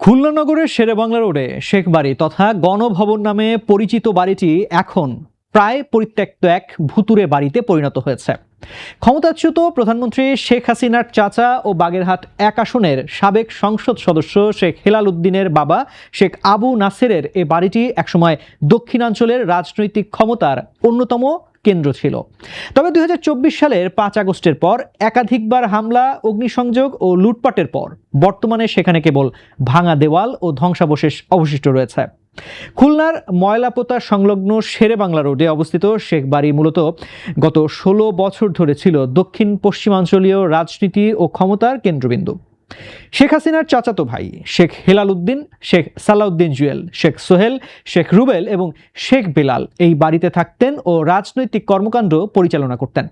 খুলনা নগরের শেরেবাংলা রোডে শেখ বাড়ি তথা গণভবন নামে পরিচিত বাড়িটি এখন প্রায় পরিত্যক্ত এক ভুতুড়ে বাড়িতে পরিণত হয়েছে। ক্ষমতাচ্যুত প্রধানমন্ত্রী শেখ হাসিনার চাচা ও বাগেরহাট এক আসনের সাবেক সংসদ সদস্য শেখ হেলাল উদ্দিনের বাবা শেখ আবু নাসেরের এ বাড়িটি একসময় দক্ষিণাঞ্চলের রাজনৈতিক ক্ষমতার অন্যতম কেন্দ্র ছিল। তবে ২০২৪ সালের ৫ আগস্টের পর একাধিকবার হামলা, অগ্নিসংযোগ ও লুটপাটের পর বর্তমানে সেখানে কেবল ভাঙা দেওয়াল ও ধ্বংসাবশেষ অবশিষ্ট রয়েছে। খুলনার ময়লাপোতা সংলগ্ন শেরেবাংলা রোডে অবস্থিত শেখ বাড়ি মূলত গত ১৬ বছর ধরে ছিল দক্ষিণ পশ্চিমাঞ্চলীয় রাজনীতি ও ক্ষমতার কেন্দ্রবিন্দু। শেখ হাসিনার চাচাতো ভাই শেখ হেলাল উদ্দিন, শেখ সালাউদ্দিন জুয়েল, শেখ সোহেল, শেখ রুবেল এবং শেখ বেলাল এই বাড়িতে থাকতেন ও রাজনৈতিক কর্মকাণ্ড পরিচালনা করতেন।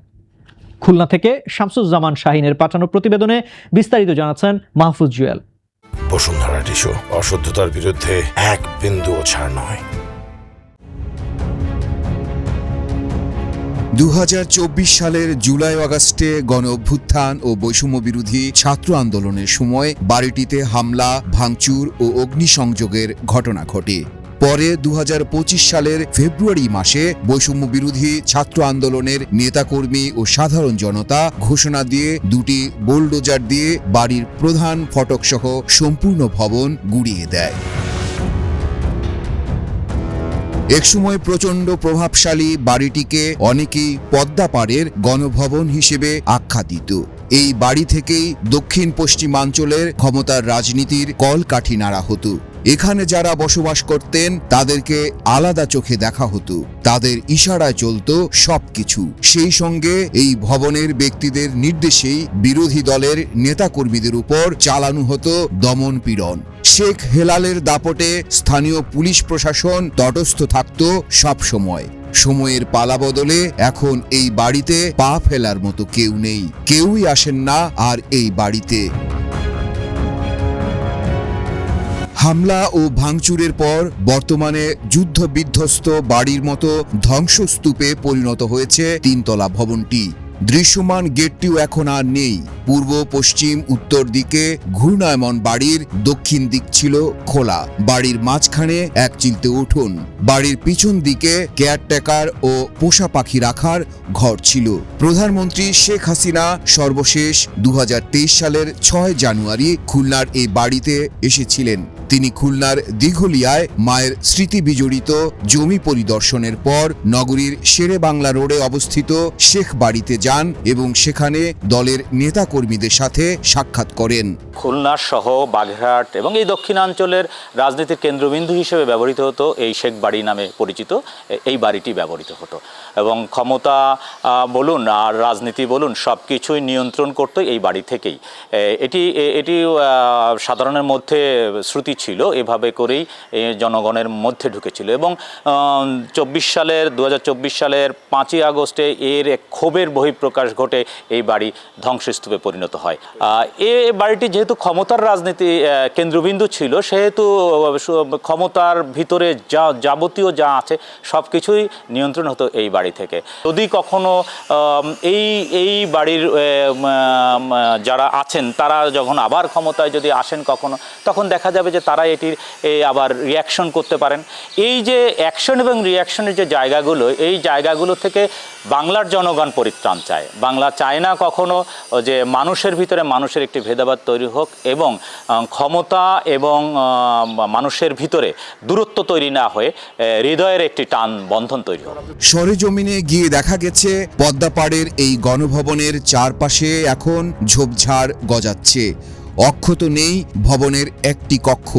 খুলনা থেকে শামসুজ্জামান শাহিনের পাঠানো প্রতিবেদনে বিস্তারিত জানাচ্ছেন মাহফুজ জুয়েল। বসুন্ধরা টিস্যু, অশুদ্ধতার বিরুদ্ধে এক বিন্দুও ছাড় নয়। ২০২৪ সালের জুলাই আগস্টে গণ অভ্যুত্থান ও বৈষম্য বিরোধী ছাত্র আন্দোলনের সময় বাড়িটিতে হামলা, ভাঙচুর ও অগ্নিসংযোগের ঘটনা ঘটে। পরে ২০২৫ সালের ফেব্রুয়ারি মাসে বৈষম্য বিরোধী ছাত্র আন্দোলনের নেতাকর্মী ও সাধারণ জনতা ঘোষণা দিয়ে দুটি বোলডোজার দিয়ে বাড়ির প্রধান ফটকসহ সম্পূর্ণ ভবন গুঁড়িয়ে দেয়। একসময় প্রচণ্ড প্রভাবশালী বাড়িটিকে অনেকেই পদ্মাপাড়ের গণভবন হিসেবে আখ্যা দিত। এই বাড়ি থেকেই দক্ষিণ পশ্চিমাঞ্চলের ক্ষমতার রাজনীতির কলকাঠি নাড়া হতো। এখানে যারা বসবাস করতেন তাদেরকে আলাদা চোখে দেখা হতো, তাদের ইশারায় চলত সবকিছু। সেই সঙ্গে এই ভবনের ব্যক্তিদের নির্দেশেই বিরোধী দলের নেতাকর্মীদের উপর চালানো হতো দমন পীড়ন। শেখ হেলালের দাপটে স্থানীয় পুলিশ প্রশাসন তটস্থ থাকত সব সময়। সময়ের পালা বদলে এখন এই বাড়িতে পা ফেলার মতো কেউ নেই, কেউই আসেন না আর এই বাড়িতে। হামলা ও ভাঙচুরের পর বর্তমানে যুদ্ধ বিধ্বস্ত বাড়ির মতো ধ্বংসস্তূপে পরিণত হয়েছে তিনতলা ভবনটি। দৃশ্যমান গেটটিও এখন আর নেই। পূর্ব, পশ্চিম, উত্তর দিকে ঘূর্ণায়মান বাড়ির দক্ষিণ দিক ছিল খোলা। বাড়ির মাঝখানে এক চিলতে উঠোন। বাড়ির পিছন দিকে কেয়ারটেকার ও পোষা পাখি রাখার ঘর ছিল। প্রধানমন্ত্রী শেখ হাসিনা সর্বশেষ ২০২৩ সালের ৬ জানুয়ারি খুলনার এই বাড়িতে এসেছিলেন। তিনি খুলনার দিঘলিয়ায় মায়ের স্মৃতি বিজড়িত জমি পরিদর্শনের পর নগরীর শেরেবাংলা রোডে অবস্থিত শেখ বাড়িতে যান এবং সেখানে দলের নেতাকর্মীদের সাথে সাক্ষাৎ করেন। খুলনা সহ বাগেরহাট এবং এই দক্ষিণাঞ্চলের রাজনীতির কেন্দ্রবিন্দু হিসেবে ব্যবহৃত হতো এই শেখ বাড়ি নামে পরিচিত এই বাড়িটি ব্যবহৃত হতো এবং ক্ষমতা বলুন আর রাজনীতি বলুন সব কিছুই নিয়ন্ত্রণ করতো এই বাড়ি থেকেই। এটি সাধারণের মধ্যে শ্রুতি ছিল, এভাবে করেই জনগণের মধ্যে ঢুকেছিল এবং ২০২৪ সালের ৫ই আগস্টে এর এক ক্ষোভের বহিঃপ্রকাশ ঘটে এই বাড়ি ধ্বংসস্তূপে পরিণত হয়। এই বাড়িটি যেহেতু ক্ষমতার রাজনীতি কেন্দ্রবিন্দু ছিল, সেহেতু ক্ষমতার ভিতরে যাবতীয় যা আছে সব কিছুই নিয়ন্ত্রণ হতো এই বাড়ি থেকে। যদি কখনো এই বাড়ির যারা আছেন তারা যখন আবার ক্ষমতায় যদি আসেন কখনো, তখন দেখা যাবে যে তারা এটির আবার রিয়াকশন করতে পারেন। এই যে অ্যাকশন এবং রিয়াকশনের যে জায়গাগুলো, এই জায়গাগুলো থেকে বাংলার জনগণ পরিত্রাণ চায়। বাংলা চায় না কখনো যে মানুষের ভিতরে মানুষের একটি ভেদাভেদ তৈরি হোক এবং ক্ষমতা এবং মানুষের ভিতরে দূরত্ব তৈরি না হয়ে হৃদয়ের একটি টান বন্ধন তৈরি হোক। সরেজমিনে গিয়ে দেখা গেছে পদ্মাপাড়ের এই গণভবনের চারপাশে এখন ঝোপঝাড় গজাচ্ছে। অক্ষত নেই ভবনের একটি কক্ষ।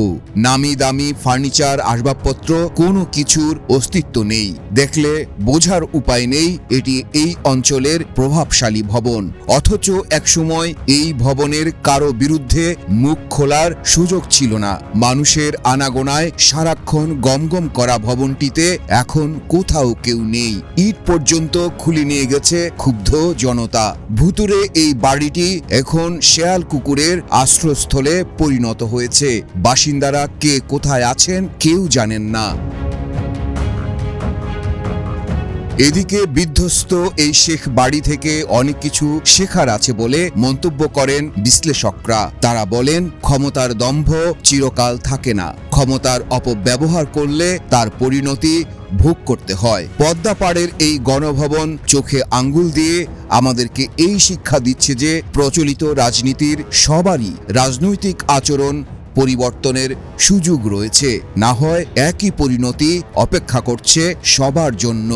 নামি দামি ফার্নিচার, আসবাবপত্র কোনো কিছুর অস্তিত্ব নেই। দেখলে বোঝার উপায় নেই এটি এই অঞ্চলের প্রভাবশালী ভবন। অথচ একসময় এই ভবনের কারো বিরুদ্ধে মুখ খোলার সুযোগ ছিল না। মানুষের আনাগোনায় সারাক্ষণ গমগম করা ভবনটিতে এখন কোথাও কেউ নেই। ইট পর্যন্ত খুলে নিয়ে গেছে ক্ষুব্ধ জনতা। ভুতুরে এই বাড়িটি এখন শেয়াল কুকুরের আশ্রয়স্থলে পরিণত হয়েছে। বাসিন্দারা কে কোথায় আছেন কেউ জানেন না। এদিকে বিধ্বস্ত এই শেখ বাড়ি থেকে অনেক কিছু শেখার আছে বলে মন্তব্য করেন বিশ্লেষকরা। তারা বলেন, ক্ষমতার দম্ভ চিরকাল থাকে না, ক্ষমতার অপব্যবহার করলে তার পরিণতি ভোগ করতে হয়। পদ্মা পাড়ের এই গণভবন চোখে আঙ্গুল দিয়ে আমাদেরকে এই শিক্ষা দিচ্ছে যে প্রচলিত রাজনীতির সবারই রাজনৈতিক আচরণ পরিবর্তনের সুযোগ রয়েছে, না হয় একই পরিণতি অপেক্ষা করছে সবার জন্য।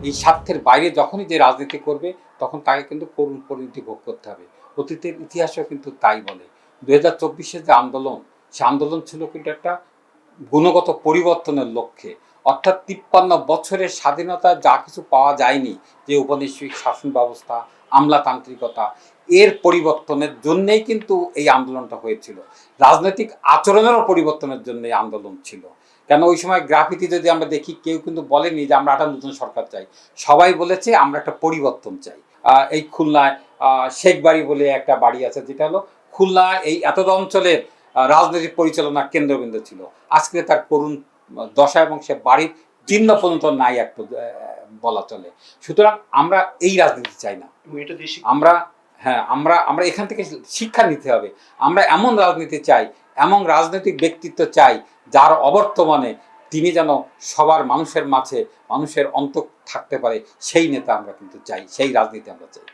এই স্বার্থের বাইরে যখনই যে রাজনীতি করবে তখন তাকে কিন্তু করুণ পরিণতি ভোগ করতে হবে। অতীতের ইতিহাসও কিন্তু তাই বলে। 2024-এর যে আন্দোলন, সে আন্দোলন ছিল কিন্তু একটা গুণগত পরিবর্তনের লক্ষ্যে, অর্থাৎ 53 বছরের স্বাধীনতা যা কিছু পাওয়া যায়নি, যে উপনিবেশিক শাসন ব্যবস্থা, আমলাতান্ত্রিকতা, এর পরিবর্তনের জন্যেই কিন্তু এই আন্দোলনটা হয়েছিল। রাজনৈতিক আচরণেরও পরিবর্তনের জন্য এই আন্দোলন ছিল। কেন ওই সময় গ্রাফিতি যদি আমরা দেখি, কেউ কিন্তু বলেনি যে আমরা একটা নতুন সরকার চাই, সবাই বলেছে আমরা একটা পরিবর্তন চাই। এই খুলনায় শেখ বাড়ি বলে একটা বাড়ি আছে, যেটা হলো খুলনা এই এতদ অঞ্চলের রাজনৈতিক পরিচালনা কেন্দ্রবিন্দু ছিল। আজকে তার করুণ দশা এবং সে বাড়ির চিহ্ন পর্যন্ত নাই একটা বলা চলে। সুতরাং আমরা এই রাজনীতি চাই না। আমরা এখান থেকে শিক্ষা নিতে হবে। আমরা এমন রাজনীতি চাই, এমন রাজনৈতিক ব্যক্তিত্ব চাই যার অবর্তমানে তিনি যেন সবার মানুষের মাঝে মানুষের অন্তর থাকতে পারে, সেই নেতা আমরা কিন্তু চাই, সেই রাজনীতি আমরা চাই।